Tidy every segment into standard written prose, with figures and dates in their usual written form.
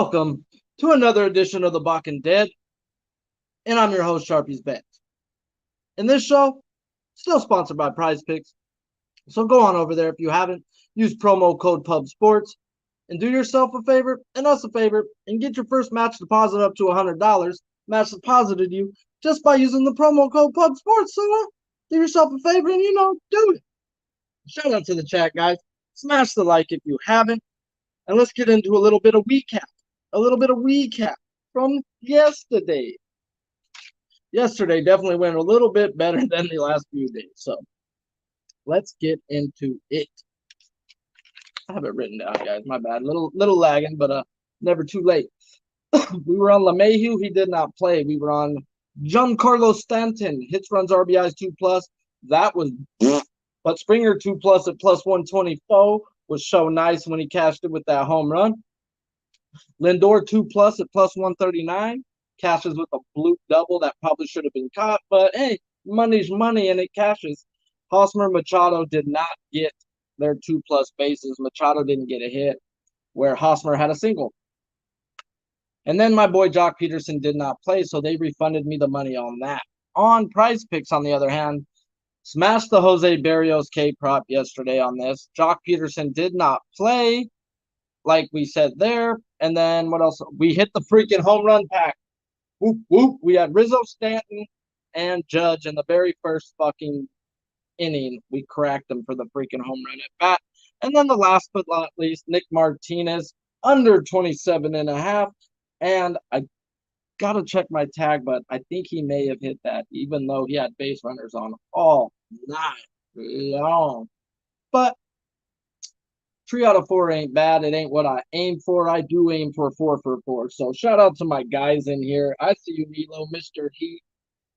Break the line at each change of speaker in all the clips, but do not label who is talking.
Welcome to another edition of the Balking Dead, and I'm your host, Sharpie's Bet. In this show, still sponsored by Prize Picks, so go on over there if you haven't. Use promo code PUBSPORTS and do yourself a favor and us a favor and get your first match deposit up to $100. Match deposited you just by using the promo code PUBSPORTS. So do yourself a favor and do it. Shout out to the chat, guys. Smash the like if you haven't, and let's get into a little bit of recap. From yesterday. Yesterday definitely went a little bit better than the last few days. So let's get into it. I have it written down, guys. My bad. Little lagging, but never too late. We were on LeMahieu. He did not play. We were on Giancarlo Stanton. Hits, runs, RBIs 2+. That was but Springer 2+ at +124 was so nice when he cashed it with that home run. Lindor 2+ at +139. Cashes with a blue double that probably should have been caught, but hey, money's money and it cashes. Hosmer, Machado did not get their 2+ bases. Machado didn't get a hit, where Hosmer had a single. And then my boy Jock Peterson did not play, so they refunded me the money on that. On Prize Picks, on the other hand, smashed the Jose Barrios K prop yesterday on this. Jock Peterson did not play, like we said there. And then what else? We hit the freaking home run pack. Whoop, whoop. We had Rizzo, Stanton, and Judge in the very first fucking inning. We cracked them for the freaking home run at bat. And then the last but not least, Nick Martinez, under 27.5. And I got to check my tag, but I think he may have hit that, even though he had base runners on all night long. But 3 out of 4 ain't bad. It ain't what I aim for. I do aim for 4 for 4. So shout out to my guys in here. I see you, Milo, Mr. Heat.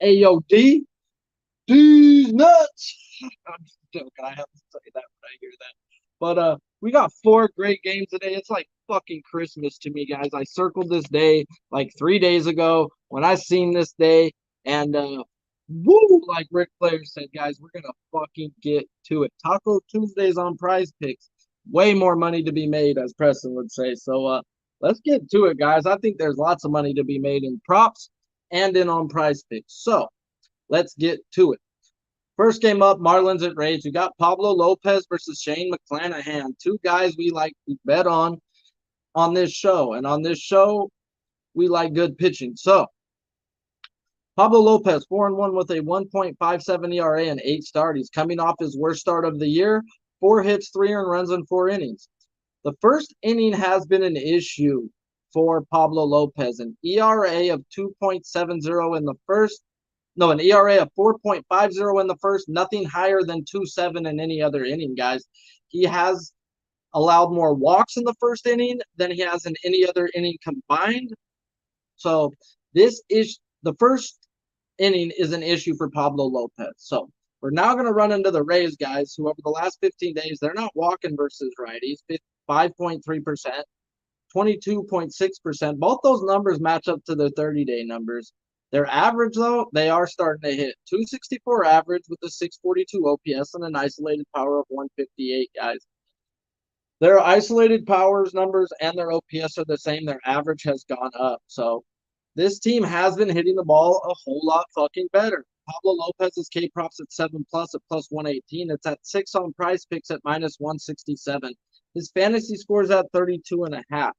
AOD. These nuts. I'm just joking. I have to say that when I hear that. But we got 4 great games today. It's like fucking Christmas to me, guys. I circled this day like 3 days ago when I seen this day. And woo, like Ric Flair said, guys, we're going to fucking get to it. Taco Tuesdays on Prize Picks. Way more money to be made, as Preston would say. So let's get to it, guys. I think there's lots of money to be made in props and in on Prize Picks. So let's get to it. First game up, Marlins at Rays. We got Pablo Lopez versus Shane McClanahan. 2 guys we like to bet on this show. And on this show, we like good pitching. So Pablo Lopez, 4-1 with a 1.57 ERA and 8 starts. He's coming off his worst start of the year. 4 hits, 3 earned runs, and 4 innings. The first inning has been an issue for Pablo Lopez. An ERA of 2.70 in the first. No, an ERA of 4.50 in the first. Nothing higher than 2.7 in any other inning, guys. He has allowed more walks in the first inning than he has in any other inning combined. So this is the first inning is an issue for Pablo Lopez. So we're now going to run into the Rays, guys, who over the last 15 days, they're not walking versus righties, 5.3%, 22.6%. Both those numbers match up to their 30-day numbers. Their average, though, they are starting to hit. 264 average with a 642 OPS and an isolated power of 158, guys. Their isolated powers numbers and their OPS are the same. Their average has gone up. So this team has been hitting the ball a whole lot fucking better. Pablo Lopez's K props at 7+ at +118. It's at 6 on Prize Picks at -167. His fantasy scores at 32.5.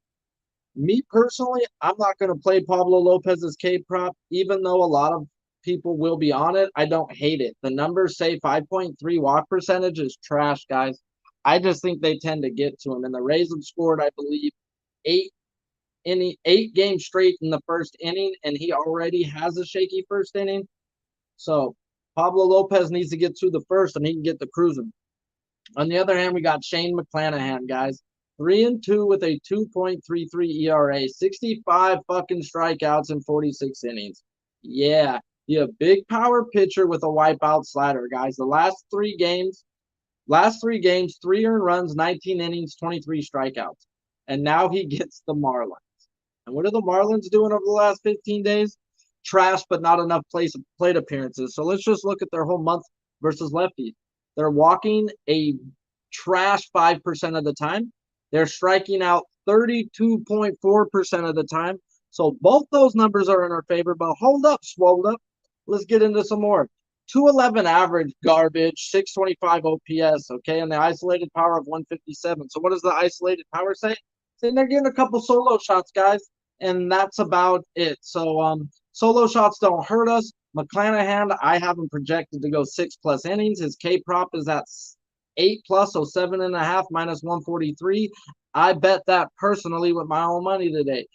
Me personally, I'm not going to play Pablo Lopez's K prop, even though a lot of people will be on it. I don't hate it. The numbers say 5.3 walk percentage is trash, guys. I just think they tend to get to him. And the Rays have scored, I believe, 8 games straight in the first inning, and he already has a shaky first inning. So Pablo Lopez needs to get to the first, and he can get the cruising. On the other hand, we got Shane McClanahan, guys. 3-2 with a 2.33 ERA, 65 fucking strikeouts in 46 innings. Yeah, he a big power pitcher with a wipeout slider, guys. The last 3 games, 3 earned runs, 19 innings, 23 strikeouts. And now he gets the Marlins. And what are the Marlins doing over the last 15 days? Trash, but not enough plate appearances. So let's just look at their whole month versus lefties. They're walking a trash 5% of the time. They're striking out 32.4% of the time. So both those numbers are in our favor, but hold up, swole up. Let's get into some more. 211 average, garbage, 625 OPS, okay, and the isolated power of 157. So what does the isolated power say? Saying they're getting a couple solo shots, guys, and that's about it. So solo shots don't hurt us. McClanahan, I have him projected to go 6+ innings. His K prop is at 8+, so 7.5 minus 143. I bet that personally with my own money today.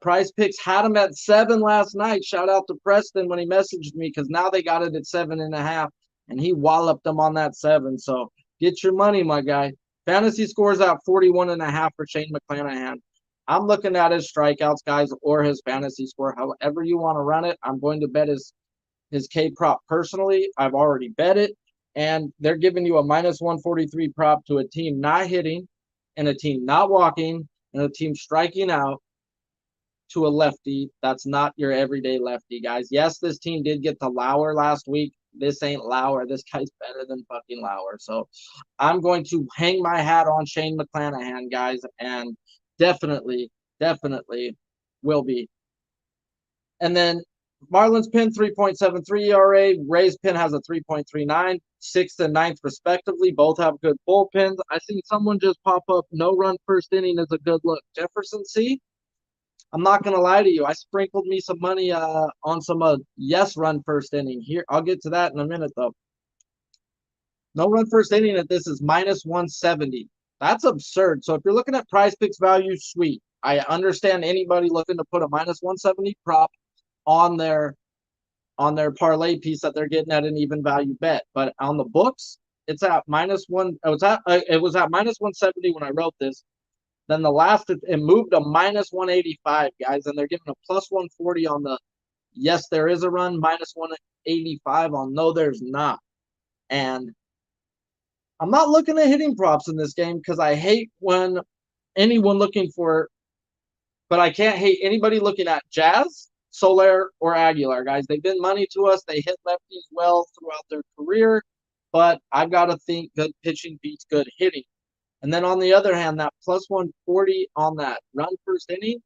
Price Picks had him at 7 last night. Shout out to Preston when he messaged me because now they got it at 7.5, and he walloped them on that 7. So get your money, my guy. Fantasy scores out 41.5 for Shane McClanahan. I'm looking at his strikeouts, guys, or his fantasy score. However you want to run it, I'm going to bet his K prop personally. I've already bet it, and they're giving you a minus 143 prop to a team not hitting, and a team not walking, and a team striking out to a lefty. That's not your everyday lefty, guys. Yes, this team did get to Lauer last week. This ain't Lauer. This guy's better than fucking Lauer. So I'm going to hang my hat on Shane McClanahan, guys, and definitely will be. And then Marlins pin 3.73 ERA. Rays pin has a 3.39, 6th and 9th respectively. Both have good bullpens. I seen someone just pop up. No run first inning is a good look. Jefferson C. I'm not gonna lie to you. I sprinkled me some money on some yes run first inning. Here, I'll get to that in a minute though. No run first inning at this is minus 170. That's absurd. So if you're looking at Prize Picks value, sweet. I understand anybody looking to put a minus 170 prop on their parlay piece that they're getting at an even value bet. But on the books, it's at minus one. It was at minus 170 when I wrote this. Then the last, it moved to minus 185, guys, and they're giving a plus 140 on the yes, there is a run, minus 185 on no, there's not. And I'm not looking at hitting props in this game because I hate when anyone looking for, but I can't hate anybody looking at Jazz, Soler, or Aguilar, guys. They've been money to us. They hit lefties well throughout their career, but I've got to think good pitching beats good hitting. And then on the other hand, that plus 140 on that run first inning,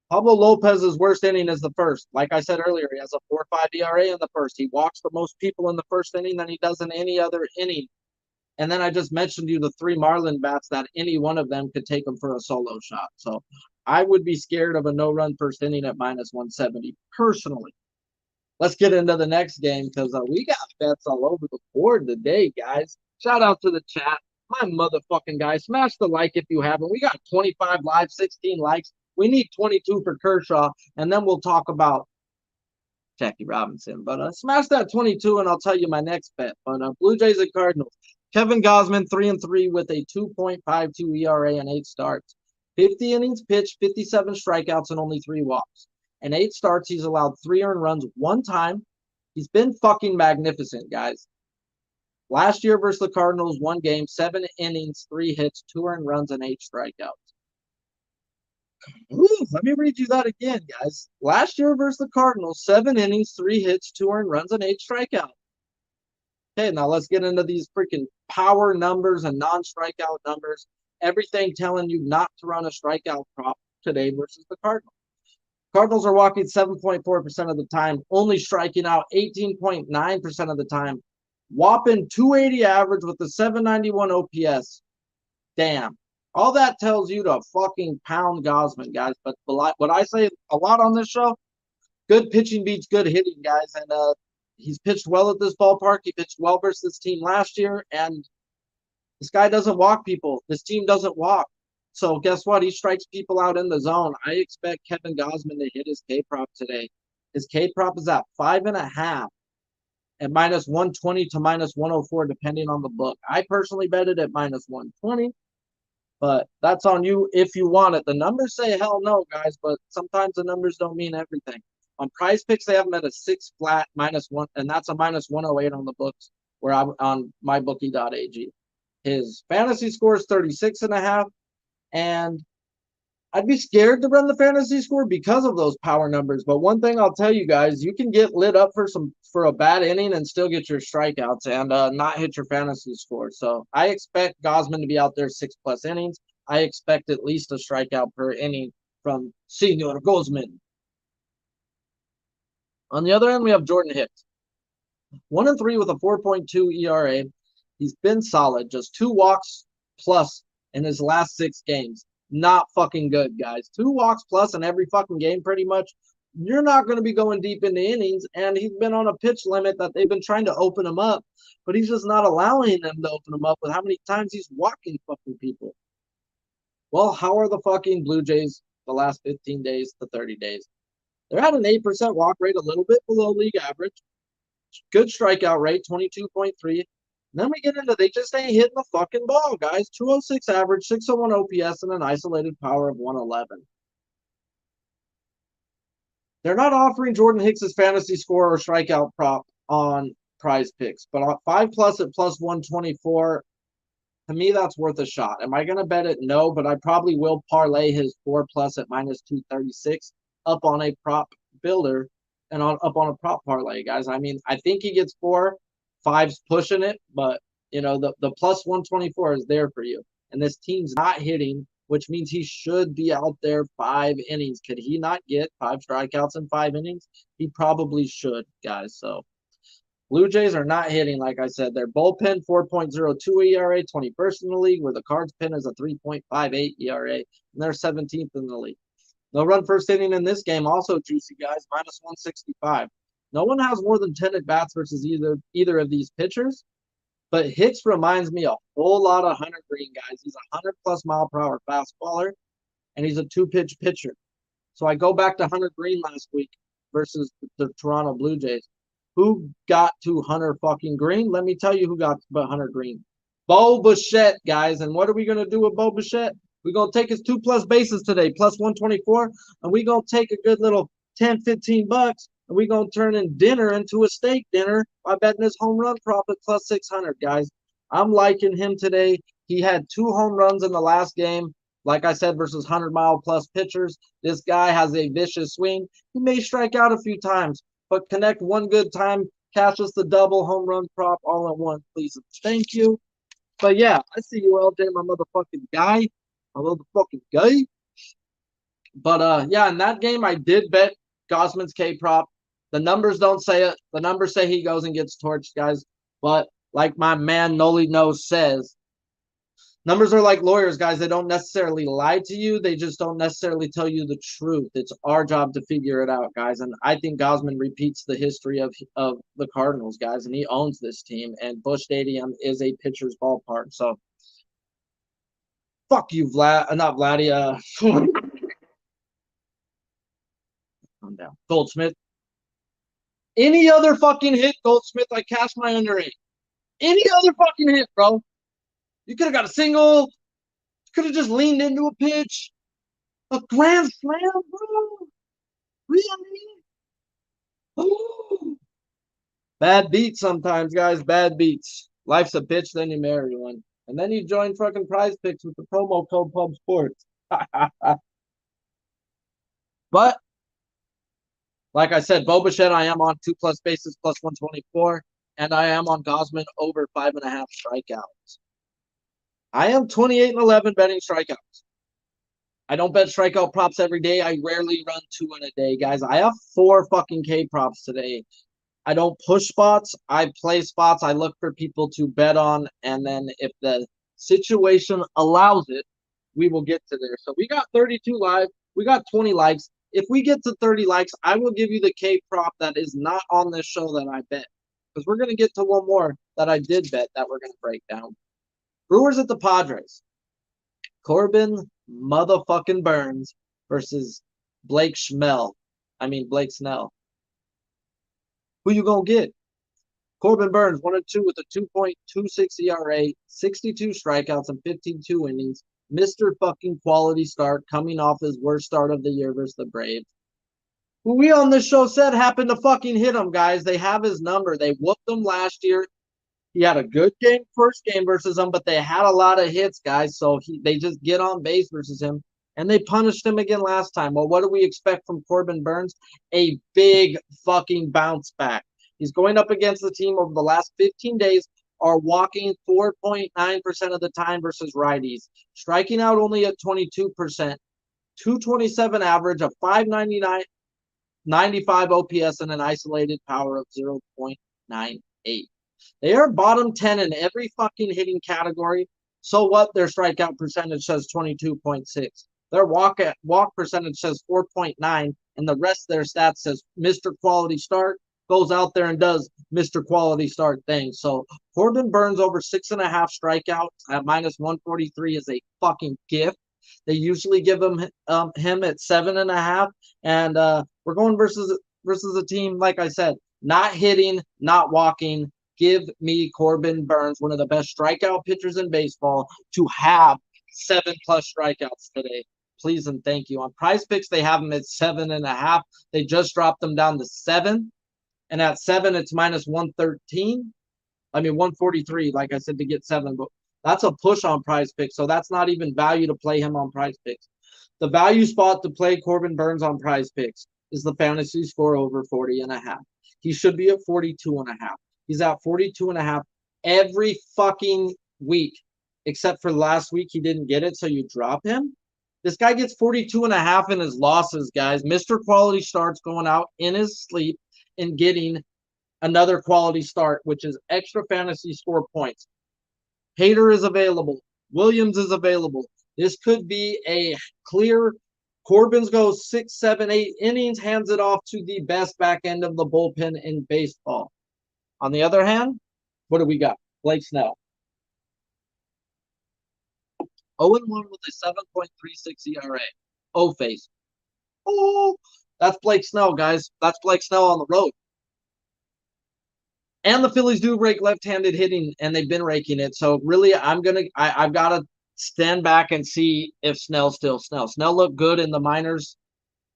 Pablo Lopez's worst inning is the first. Like I said earlier, he has a 4.5 ERA in the first. He walks the most people in the first inning than he does in any other inning. And then I just mentioned you the 3 Marlin bats that any one of them could take him for a solo shot. So I would be scared of a no-run first inning at minus 170 personally. Let's get into the next game because we got bets all over the board today, guys. Shout out to the chat. My motherfucking guys, smash the like if you haven't. We got 25 live, 16 likes. We need 22 for Kershaw, and then we'll talk about Jackie Robinson. But smash that 22, and I'll tell you my next bet. But Blue Jays and Cardinals. Kevin Gausman, 3-3 with a 2.52 ERA and 8 starts. 50 innings pitched, 57 strikeouts, and only 3 walks. In 8 starts, he's allowed 3 earned runs 1 time. He's been fucking magnificent, guys. Last year versus the Cardinals, 1 game, 7 innings, 3 hits, 2 earned runs, and 8 strikeouts. Ooh, let me read you that again, guys. Last year versus the Cardinals, 7 innings, 3 hits, 2 earned runs, and 8 strikeouts. Okay, now let's get into these freaking power numbers and non-strikeout numbers. Everything telling you not to run a strikeout prop today versus the Cardinals. Cardinals are walking 7.4% of the time, only striking out 18.9% of the time. Whopping 280 average with the 791 OPS. Damn. All that tells you to fucking pound Gausman, guys. But what I say a lot on this show, good pitching beats good hitting, guys. And he's pitched well at this ballpark. He pitched well versus this team last year. And this guy doesn't walk people. This team doesn't walk. So guess what? He strikes people out in the zone. I expect Kevin Gausman to hit his K prop today. His K prop is at 5.5. At minus 120 to minus 104, depending on the book. I personally bet it at minus 120, but that's on you if you want it. The numbers say hell no, guys, but sometimes the numbers don't mean everything. On Prize Picks, they have him at a 6 flat minus 1, and that's a minus 108 on the books, where I'm on mybookie.ag. His fantasy score is 36.5, and I'd be scared to run the fantasy score because of those power numbers. But one thing I'll tell you guys, you can get lit up for a bad inning and still get your strikeouts and not hit your fantasy score. So I expect Gausman to be out there 6+ innings. I expect at least a strikeout per inning from Senor Guzman. On the other end, we have Jordan Hicks. 1-3 with a 4.2 ERA. He's been solid. Just 2 walks plus in his last 6 games. Not fucking good, guys. 2 walks plus in every fucking game, pretty much. You're not going to be going deep into innings, and he's been on a pitch limit that they've been trying to open him up, but he's just not allowing them to open him up with how many times he's walking fucking people. Well, how are the fucking Blue Jays the last 15 days to 30 days? They're at an 8% walk rate, a little bit below league average. Good strikeout rate, 22.3. Then we get into they just ain't hitting the fucking ball, guys. 206 average, 601 OPS, and an isolated power of 111. They're not offering Jordan Hicks' fantasy score or strikeout prop on Prize Picks, but on 5+ at plus 124, to me, that's worth a shot. Am I going to bet it? No, but I probably will parlay his 4+ at minus 236 up on a prop builder and up on a prop parlay, guys. I mean, I think he gets 4, 5's pushing it, but, you know, the plus 124 is there for you. And this team's not hitting, which means he should be out there 5 innings. Could he not get 5 strikeouts in 5 innings? He probably should, guys. So Blue Jays are not hitting, like I said. Their bullpen, 4.02 ERA, 21st in the league, where the Cards pen is a 3.58 ERA, and they're 17th in the league. No run first inning in this game, also juicy, guys, minus 165. No one has more than 10 at-bats versus either of these pitchers, but Hicks reminds me a whole lot of Hunter Green, guys. He's a 100+ mile per hour fastballer, and he's a 2-pitch pitcher. So I go back to Hunter Green last week versus the Toronto Blue Jays. Who got to Hunter fucking Green? Let me tell you who got to Hunter Green. Bo Bichette, guys. And what are we going to do with Bo Bichette? We're going to take his 2+ bases today, plus 124, and we're going to take a good little 10, 15 bucks, and we're going to turn in dinner into a steak dinner by betting his home run prop at plus 600, guys. I'm liking him today. He had 2 home runs in the last game, like I said, versus 100-mile-plus pitchers. This guy has a vicious swing. He may strike out a few times, but connect one good time, cash us the double home run prop all at once, please. Thank you. But yeah, I see you, LJ, my motherfucking guy. My motherfucking guy. But yeah, in that game, I did bet Gosman's K prop. The numbers don't say it. The numbers say he goes and gets torched, guys. But like my man Noli No says, numbers are like lawyers, guys. They don't necessarily lie to you. They just don't necessarily tell you the truth. It's our job to figure it out, guys. And I think Gosman repeats the history of the Cardinals, guys, and he owns this team. And Busch Stadium is a pitcher's ballpark. So, fuck you, Vlad. Not Vladdy. Calm down. Goldsmith. Any other fucking hit, Goldsmith, I cash my under 8. Any other fucking hit, bro. You could have got a single. You could have just leaned into a pitch. A grand slam, bro. Really? Oh. Bad beats sometimes, guys. Bad beats. Life's a bitch, then you marry one. And then you join fucking Prize Picks with the promo code Pub Sports. But, like I said, Bo Bichette, I am on 2+ bases plus 124. And I am on Gosman over 5.5 strikeouts. I am 28-11 betting strikeouts. I don't bet strikeout props every day. I rarely run 2 in a day, guys. I have 4 fucking K props today. I don't push spots. I play spots. I look for people to bet on. And then if the situation allows it, we will get to there. So we got 32 live. We got 20 likes. If we get to 30 likes, I will give you the K prop that is not on this show that I bet. Because we're going to get to one more that I did bet that we're going to break down. Brewers at the Padres. Corbin motherfucking Burns versus Blake Snell. Who you going to get? Corbin Burns, 1-2 with a 2.26 ERA, 62 strikeouts and 52 innings. Mr. fucking quality start coming off his worst start of the year versus the Braves. Who we on this show said happened to fucking hit him, guys. They have his number. They whooped him last year. He had a good game, first game versus them, but they had a lot of hits, guys. So they just get on base versus him, and they punished him again last time. Well, what do we expect from Corbin Burns? A big fucking bounce back. He's going up against the team over the last 15 days, are walking 4.9% of the time versus righties, striking out only at 22%, 227 average, a 599, 95 OPS, and an isolated power of 0.98. They are bottom 10 in every fucking hitting category. So what? Their strikeout percentage says 22.6. Their walk percentage says 4.9, and the rest of their stats says Mr. Quality Start, goes out there and does Mr. Quality Start things. So Corbin Burns over 6.5 strikeouts at minus 143 is a fucking gift. They usually give him at 7.5, and we're going versus a team, like I said, not hitting, not walking. Give me Corbin Burns, one of the best strikeout pitchers in baseball, to have 7+ strikeouts today. Please and thank you. On Prize Picks, they have them at 7.5. They just dropped them down to 7. And at 7, it's minus 113. I mean, 143, like I said, to get 7. But that's a push on Prize Picks, so that's not even value to play him on Prize Picks. The value spot to play Corbin Burns on Prize Picks is the fantasy score over 40.5. He should be at 42.5. He's at 42.5 every fucking week, except for last week he didn't get it, so you drop him. This guy gets 42.5 in his losses, guys. Mr. Quality Start's going out in his sleep and getting another quality start, which is extra fantasy score points. Hader is available. Williams is available. This could be a clear. Corbin's goes 6, 7, 8 innings, hands it off to the best back end of the bullpen in baseball. On the other hand, what do we got? Blake Snell. 0-1 with a 7.36 ERA. O-face. Oh, that's Blake Snell, guys. That's Blake Snell on the road. And the Phillies do rake left-handed hitting, and they've been raking it. So really, I've got to stand back and see if Snell's still Snell. Snell looked good in the minors,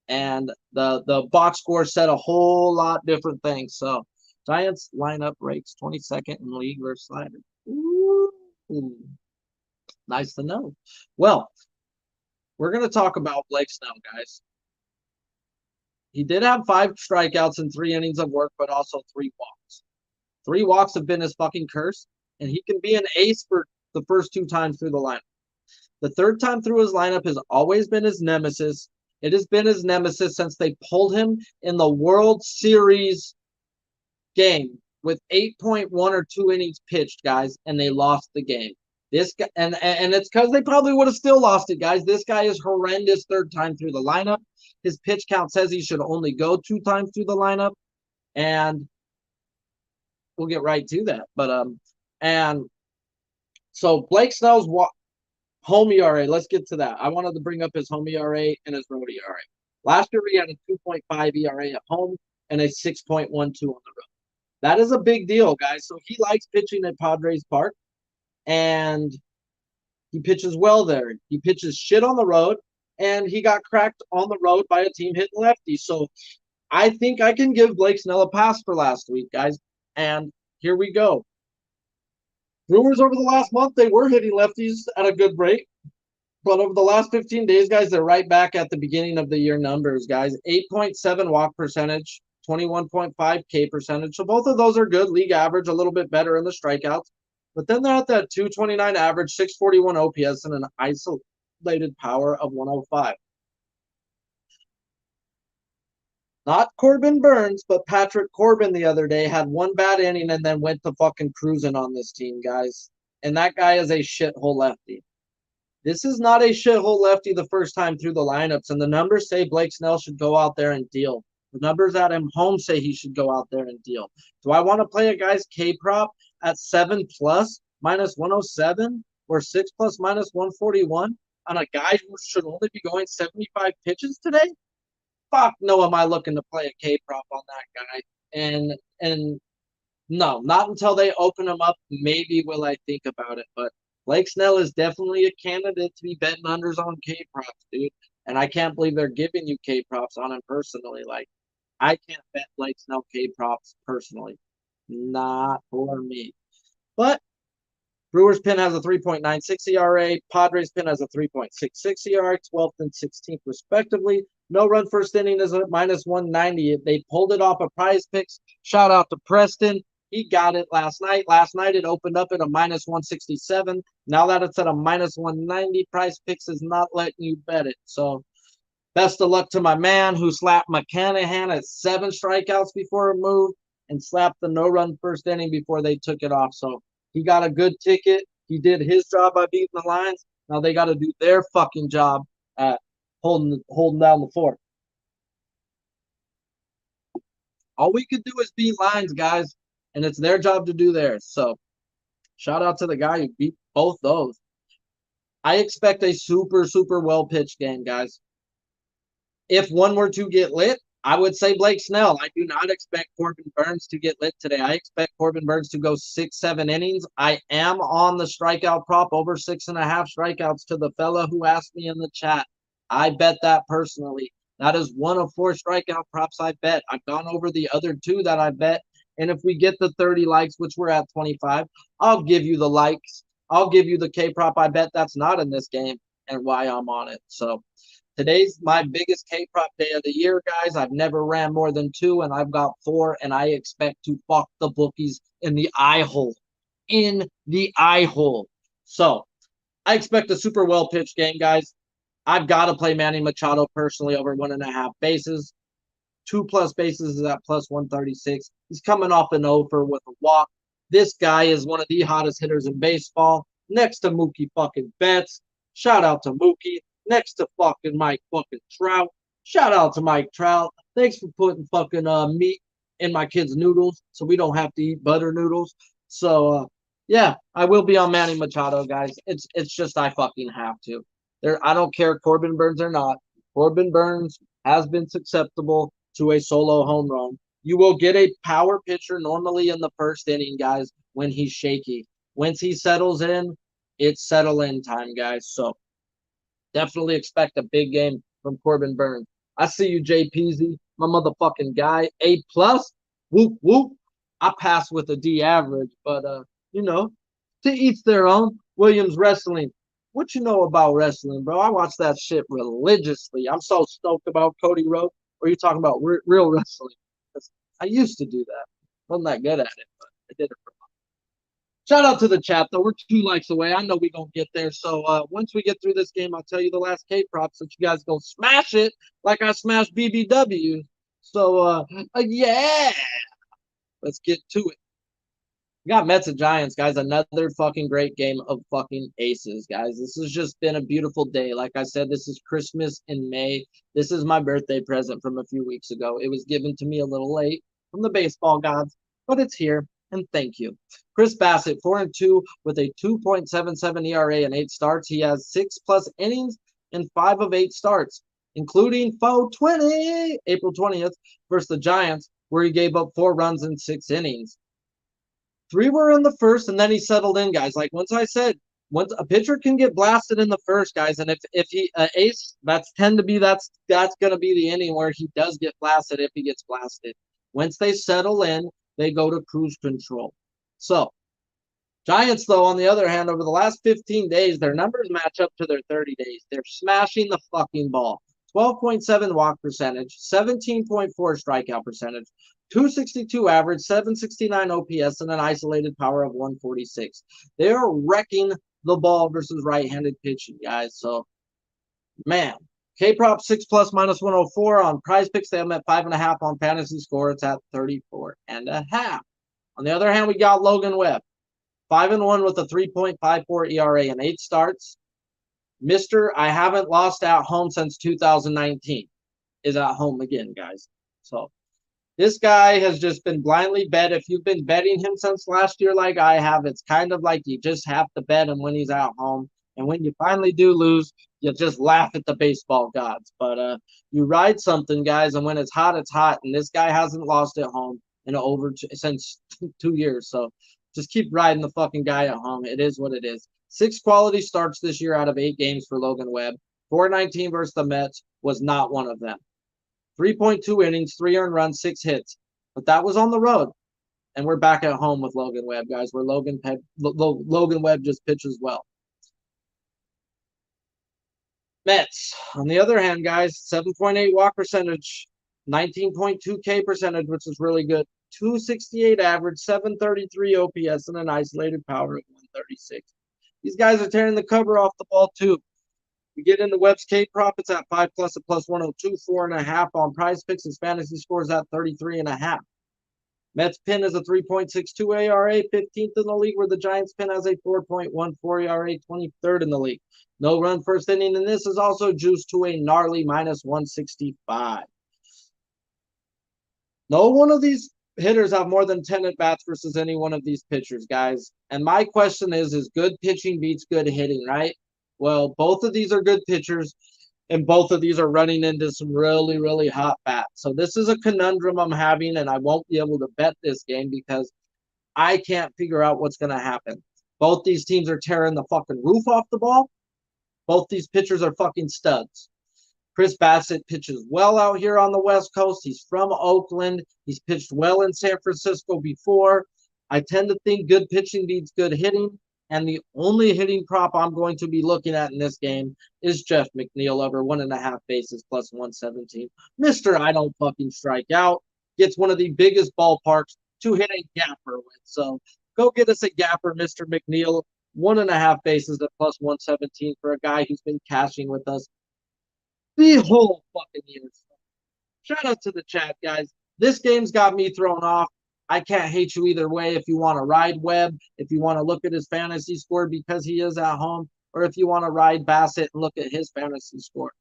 and the box score said a whole lot different things. So Giants lineup rates 22nd in league versus slider. Ooh. Nice to know. Well, we're going to talk about Blake Snell, guys. He did have 5 strikeouts in 3 innings of work, but also 3 walks. 3 walks have been his fucking curse, and he can be an ace for the first 2 times through the lineup. The 3rd time through his lineup has always been his nemesis. It has been his nemesis since they pulled him in the World Series game with 8.1 or 2 innings pitched, guys, and they lost the game. This guy, and it's because they probably would have still lost it, guys. This guy is horrendous 3rd time through the lineup. His pitch count says he should only go 2 times through the lineup, and we'll get right to that. But and so Blake Snell's home ERA. Let's get to that. I wanted to bring up his home ERA and his road ERA. Last year he had a 2.5 ERA at home and a 6.12 on the road. That is a big deal, guys. So he likes pitching at Padres Park, and he pitches well there. He pitches shit on the road, and he got cracked on the road by a team hitting lefties. So I think I can give Blake Snell a pass for last week, guys. And here we go. Brewers over the last month, they were hitting lefties at a good rate. But over the last 15 days, guys, they're right back at the beginning of the year numbers, guys. 8.7 walk percentage, 21.5 K percentage. So both of those are good. League average, a little bit better in the strikeouts. But then they're at that 229 average, 641 OPS, and an isolated power of 105. Not Corbin Burns, but Patrick Corbin the other day had 1 bad inning and then went to fucking cruising on this team, guys. And that guy is a shithole lefty. This is not a shithole lefty the first time through the lineups, and the numbers say Blake Snell should go out there and deal. The numbers at him home say he should go out there and deal. Do I want to play a guy's K prop at 7+ minus 107 or 6+ minus 141 on a guy who should only be going 75 pitches today? Fuck no, am I looking to play a K prop on that guy. And no, not until they open him up. Maybe will I think about it. But Blake Snell is definitely a candidate to be betting unders on K props, dude. And I can't believe they're giving you K props on him personally. Like, I can't bet Blake Snell K props personally. Not for me. But Brewers pin has a 3.96 ERA. Padres pin has a 3.66 ERA, 12th and 16th respectively. No run first inning is at minus 190. They pulled it off of Prize Picks. Shout out to Preston. He got it last night. Last night it opened up at a minus 167. Now that it's at a minus 190, Price Picks is not letting you bet it. So best of luck to my man who slapped McClanahan at 7 strikeouts before a move and slapped the no-run first inning before they took it off. So he got a good ticket. He did his job by beating the lines. Now they got to do their fucking job at holding down the fort. All we could do is beat lines, guys, and it's their job to do theirs. So shout out to the guy who beat both those. I expect a super, super well pitched game, guys. If one were to get lit, I would say Blake Snell. I do not expect Corbin Burnes to get lit today. I expect Corbin Burnes to go 6-7 innings. I am on the strikeout prop over 6.5 strikeouts to the fella who asked me in the chat. I bet that personally. That is one of 4 strikeout props I bet. I've gone over the other 2 that I bet. And if we get the 30 likes, which we're at 25, I'll give you the likes. I'll give you the K prop I bet that's not in this game and why I'm on it. So today's my biggest K prop day of the year, guys. I've never ran more than 2, and I've got 4, and I expect to fuck the bookies in the eye hole. In the eye hole. So I expect a super well pitched game, guys. I've got to play Manny Machado personally over 1.5 bases. 2+ bases is at plus 136. He's coming off an over with a walk. This guy is one of the hottest hitters in baseball, next to Mookie fucking Betts. Shout out to Mookie. Next to fucking Mike fucking Trout. Shout out to Mike Trout. Thanks for putting fucking meat in my kids' noodles so we don't have to eat butter noodles. So yeah, I will be on Manny Machado, guys. It's just I fucking have to. I don't care Corbin Burnes or not. Corbin Burnes has been susceptible to a solo home run. You will get a power pitcher normally in the first inning, guys, when he's shaky. Once he settles in, it's settle in time, guys. So definitely expect a big game from Corbin Burnes. I see you, Jay Peasy, my motherfucking guy. A+, whoop, whoop. I pass with a D average, but, to each their own. Williams Wrestling. What you know about wrestling, bro? I watch that shit religiously. I'm so stoked about Cody Rhodes. Or are you talking about real wrestling? I used to do that. Wasn't that good at it, but I did it for fun. Shout out to the chat, though. We're 2 likes away. I know we're going to get there. So once we get through this game, I'll tell you the last K props that you guys go smash it like I smashed BBW. So, yeah. Let's get to it. We got Mets and Giants, guys. Another fucking great game of fucking aces, guys. This has just been a beautiful day. Like I said, this is Christmas in May. This is my birthday present from a few weeks ago. It was given to me a little late from the baseball gods, but it's here, and thank you. Chris Bassett, 4-2 with a 2.77 ERA and 8 starts. He has 6+ innings in 5 of 8 starts, including April 20th versus the Giants, where he gave up 4 runs in 6 innings. 3 were in the first, and then he settled in, guys. Like once I said, once a pitcher can get blasted in the first, guys, and if he ace, that's gonna be the inning where he does get blasted if he gets blasted. Once they settle in, they go to cruise control. So Giants, though, on the other hand, over the last 15 days, their numbers match up to their 30 days. They're smashing the fucking ball. 12.7 walk percentage, 17.4 strikeout percentage, 262 average, 769 OPS, and an isolated power of 146. They are wrecking the ball versus right-handed pitching, guys. So, man, K-prop 6+ minus 104 on Prize Picks. They have them at 5.5 on Fantasy Score. It's at 34.5. On the other hand, we got Logan Webb, 5-1 with a 3.54 ERA and 8 starts. Mr. I haven't lost at home since 2019 is at home again, guys. So this guy has just been blindly bet. If you've been betting him since last year like I have, it's kind of like you just have to bet him when he's at home. And when you finally do lose, you just laugh at the baseball gods. But you ride something, guys, and when it's hot, it's hot. And this guy hasn't lost at home since 2 years. So just keep riding the fucking guy at home. It is what it is. 6 quality starts this year out of 8 games for Logan Webb. 419 versus the Mets was not one of them. 3.2 innings, 3 earned runs, 6 hits. But that was on the road. And we're back at home with Logan Webb, guys, where Logan Webb just pitches well. Mets, on the other hand, guys, 7.8 walk percentage, 19.2 K percentage, which is really good. .268 average, 733 OPS, and an isolated power of 136. These guys are tearing the cover off the ball too. We get into Webb's K profits at 5 plus at plus 102, 4.5 on Prize Picks. His fantasy scores at 33.5. Mets pin is a 3.62 ERA, 15th in the league, where the Giants pin has a 4.14 ERA, 23rd in the league. No run first inning, and this is also juiced to a gnarly minus 165. No one of these hitters have more than 10 at-bats versus any one of these pitchers, guys. And my question is good pitching beats good hitting, right? Well, both of these are good pitchers, and both of these are running into some really, really hot bats. So this is a conundrum I'm having, and I won't be able to bet this game because I can't figure out what's going to happen. Both these teams are tearing the fucking roof off the ball. Both these pitchers are fucking studs. Chris Bassett pitches well out here on the West Coast. He's from Oakland. He's pitched well in San Francisco before. I tend to think good pitching beats good hitting. And the only hitting prop I'm going to be looking at in this game is Jeff McNeil over 1.5 bases plus 117. Mr. I don't fucking strike out. Gets one of the biggest ballparks to hit a gapper with. So go get us a gapper, Mr. McNeil. 1.5 bases at plus 117 for a guy who's been cashing with us the whole fucking year. Shout out to the chat, guys. This game's got me thrown off. I can't hate you either way. If you want to ride Webb, if you want to look at his fantasy score because he is at home, or if you want to ride Bassett and look at his fantasy score.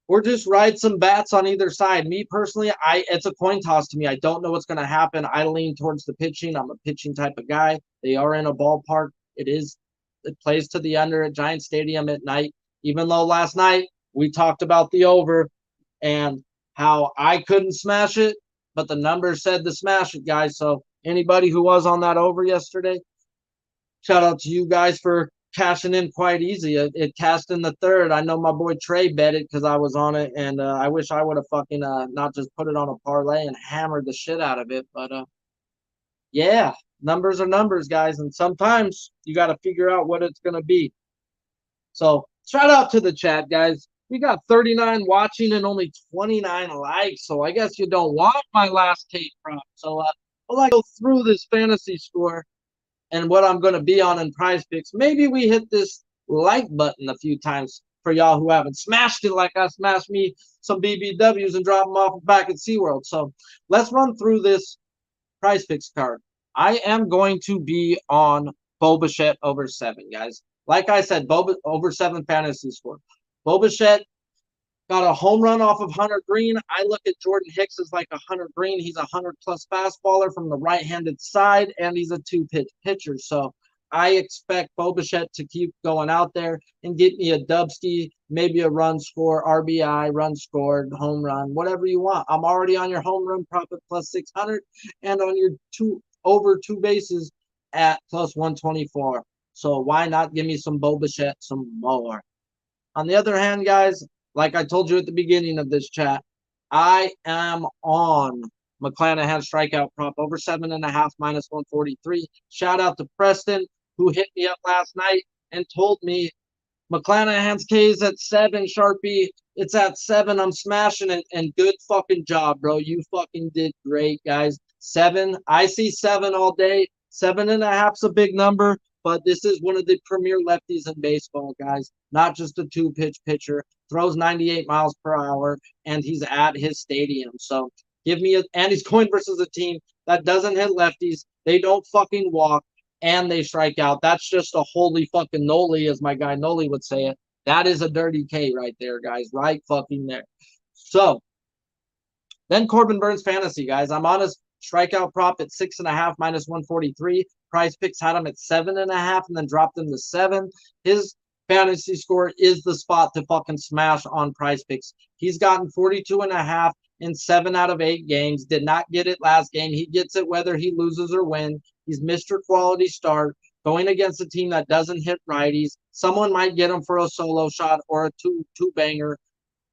Or just ride some bats on either side. Me personally, it's a coin toss to me. I don't know what's going to happen. I lean towards the pitching. I'm a pitching type of guy. They are in a ballpark. It plays to the under at Giant Stadium at night. Even though last night we talked about the over and how I couldn't smash it, but the numbers said to smash it, guys. So anybody who was on that over yesterday, shout out to you guys for cashing in quite easy. It cashed in the third. I know my boy Trey bet it because I was on it, and I wish I would have fucking not just put it on a parlay and hammered the shit out of it. But yeah, numbers are numbers, guys, and sometimes you got to figure out what it's going to be. So shout out to the chat, guys. We got 39 watching and only 29 likes, so I guess you don't want my last tape prop. So while I go through this fantasy score and what I'm going to be on in Prize Picks, maybe we hit this like button a few times for y'all who haven't smashed it like I smashed me some BBWs and drop them off back at SeaWorld. So let's run through this Prize Picks card. I am going to be on Bo Bichette over 7, guys. Like I said, over 7 fantasy score. Bo Bichette got a home run off of Hunter Green. I look at Jordan Hicks as like a Hunter Green. He's a 100-plus fastballer from the right-handed side, and he's a 2-pitch pitcher. So I expect Bo Bichette to keep going out there and get me a Dubsky, maybe a run score, RBI, run scored, home run, whatever you want. I'm already on your home run prop at plus 600 and on your over 2 bases at plus 124. So why not give me some Bo Bichette some more? On the other hand, guys, like I told you at the beginning of this chat, I am on McClanahan strikeout prop over 7.5 minus 143. Shout out to Preston, who hit me up last night and told me McClanahan's K is at 7, Sharpie. It's at 7. I'm smashing it, and good fucking job, bro. You fucking did great, guys. 7. I see 7 all day. 7.5's a big number. But this is one of the premier lefties in baseball, guys. Not just a 2-pitch pitcher. Throws 98 miles per hour, and he's at his stadium. So give me and he's going versus a team that doesn't hit lefties. They don't fucking walk, and they strike out. That's just a holy fucking noli, as my guy Noli would say it. That is a dirty K right there, guys. Right fucking there. So then Corbin Burns fantasy, guys. I'm on his strikeout prop at 6.5 minus 143. Prize Picks had him at 7.5 and then dropped him to 7. His fantasy score is the spot to fucking smash on Prize Picks. He's gotten 42.5 in 7 out of 8 games. Did not get it last game. He gets it whether he loses or wins. He's Mr. Quality Start going against a team that doesn't hit righties. Someone might get him for a solo shot or a two-banger.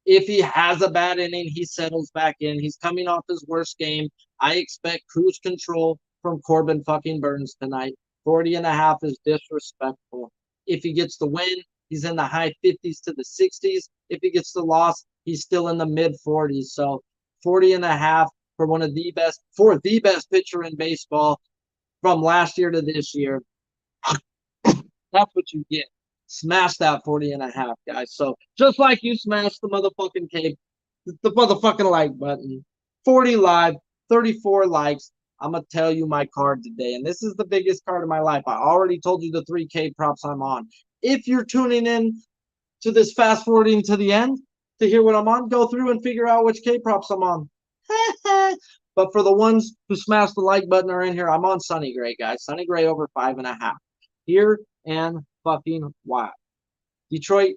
If he has a bad inning, he settles back in. He's coming off his worst game. I expect cruise control from Corbin fucking Burns tonight. 40.5 is disrespectful. If he gets the win, he's in the high 50s to the 60s. If he gets the loss, he's still in the mid 40s. So 40.5 for the best pitcher in baseball from last year to this year. That's what you get. Smash that 40.5, guys. So just like you smashed the motherfucking cape, the motherfucking like button, 40 live, 34 likes. I'm going to tell you my card today. And this is the biggest card of my life. I already told you the 3K props I'm on. If you're tuning in to this fast forwarding to the end to hear what I'm on, go through and figure out which K props I'm on. But for the ones who smash the like button are in here, I'm on Sonny Gray, guys. Sonny Gray over 5.5. Here and fucking wild. Detroit,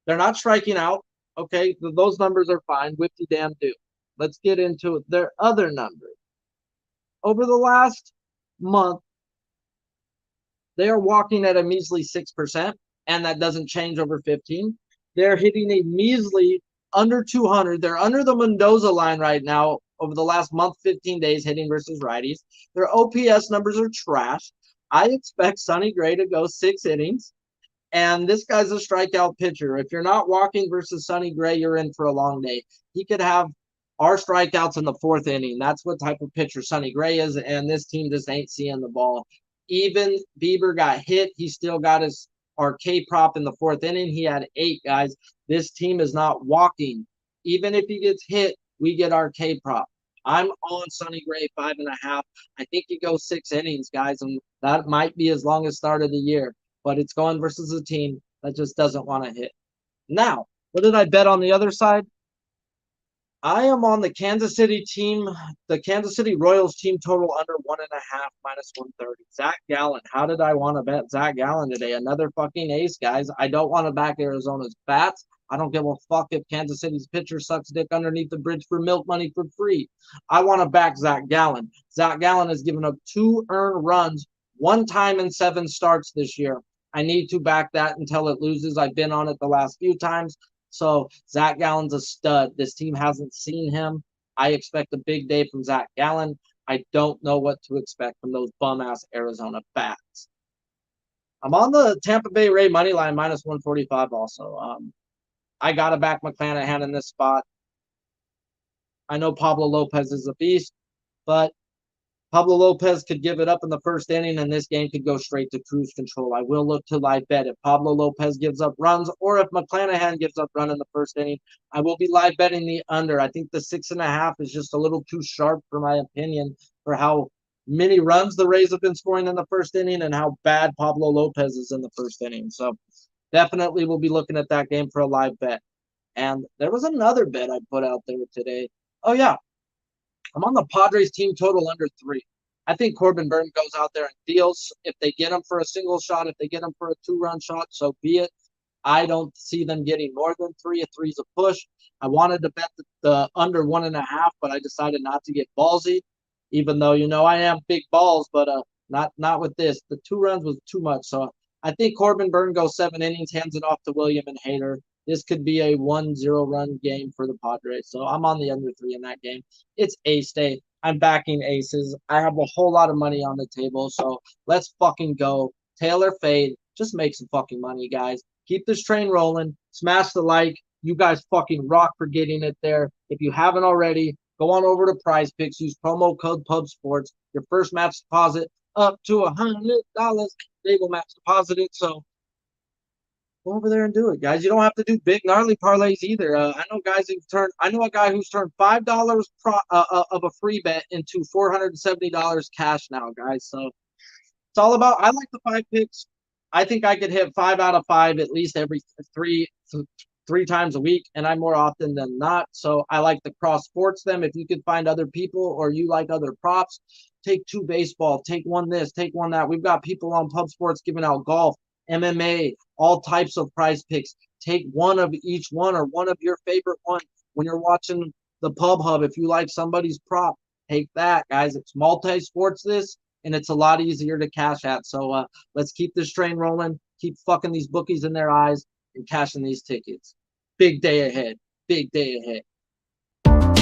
they're not striking out. Okay, those numbers are fine. Whipty damn do. Let's get into their other numbers. Over the last month, they are walking at a measly 6%, and that doesn't change over 15. They're hitting a measly under 200. They're under the Mendoza line right now over the last month, 15 days, hitting versus righties. Their OPS numbers are trash. I expect Sonny Gray to go 6 innings, and this guy's a strikeout pitcher. If you're not walking versus Sonny Gray, you're in for a long day. He could have our strikeouts in the 4th inning. That's what type of pitcher Sonny Gray is, and this team just ain't seeing the ball. Even Bieber got hit. He still got our K prop in the 4th inning. He had 8, guys. This team is not walking. Even if he gets hit, we get our K prop. I'm on Sonny Gray 5.5. I think he goes 6 innings, guys, and that might be his longest start of the year. But it's going versus a team that just doesn't want to hit. Now, what did I bet on the other side? I am on the Kansas City team, the Kansas City Royals team total under 1.5 minus 130. Zach Gallen. How did I want to bet Zach Gallen today? Another fucking ace, guys. I don't want to back Arizona's bats. I don't give a fuck if Kansas City's pitcher sucks dick underneath the bridge for milk money for free. I want to back Zach Gallen. Zach Gallen has given up 2 earned runs 1 time in 7 starts this year. I need to back that until it loses. I've been on it the last few times. So Zach Gallen's a stud. This team hasn't seen him. I expect a big day from Zach Gallen. I don't know what to expect from those bum-ass Arizona bats. I'm on the Tampa Bay Ray money line minus 145 also. I got to back McClanahan in this spot. I know Pablo Lopez is a beast, but Pablo Lopez could give it up in the 1st inning, and this game could go straight to cruise control. I will look to live bet if Pablo Lopez gives up runs or if McClanahan gives up run in the 1st inning. I will be live betting the under. I think the 6.5 is just a little too sharp for my opinion for how many runs the Rays have been scoring in the 1st inning and how bad Pablo Lopez is in the 1st inning. So definitely we'll be looking at that game for a live bet. And there was another bet I put out there today. Oh, yeah. I'm on the Padres team total under 3. I think Corbin Burton goes out there and deals. If they get him for a single shot, if they get him for a 2-run shot, so be it. I don't see them getting more than 3. A 3's a push. I wanted to bet the under 1.5, but I decided not to get ballsy, even though, I am big balls, but not with this. The 2 runs was too much. So I think Corbin Burton goes 7 innings, hands it off to William and Hader. This could be a 1-0 run game for the Padres. So I'm on the under 3 in that game. It's ace day. I'm backing aces. I have a whole lot of money on the table. So let's fucking go. Taylor fade. Just make some fucking money, guys. Keep this train rolling. Smash the like. You guys fucking rock for getting it there. If you haven't already, go on over to Prize Picks. Use promo code PubSports. Your first match deposit up to $100. They will match deposit it. So go over there and do it, guys. You don't have to do big gnarly parlays either. I know a guy who's turned $5 of a free bet into $470 cash now, guys. So it's all about. I like the 5 picks. I think I could hit 5 out of 5 at least every three times a week, and I'm more often than not. So I like to cross sports them. If you could find other people or you like other props, take 2 baseball, take 1 this, take 1 that. We've got people on Pub Sports giving out golf, MMA, all types of prize picks. Take 1 of each one or 1 of your favorite one when you're watching the Pub Hub. If you like somebody's prop, take that, guys. It's multi-sports this, and it's a lot easier to cash at. So let's keep this train rolling, keep fucking these bookies in their eyes, and cashing these tickets. Big day ahead. Big day ahead.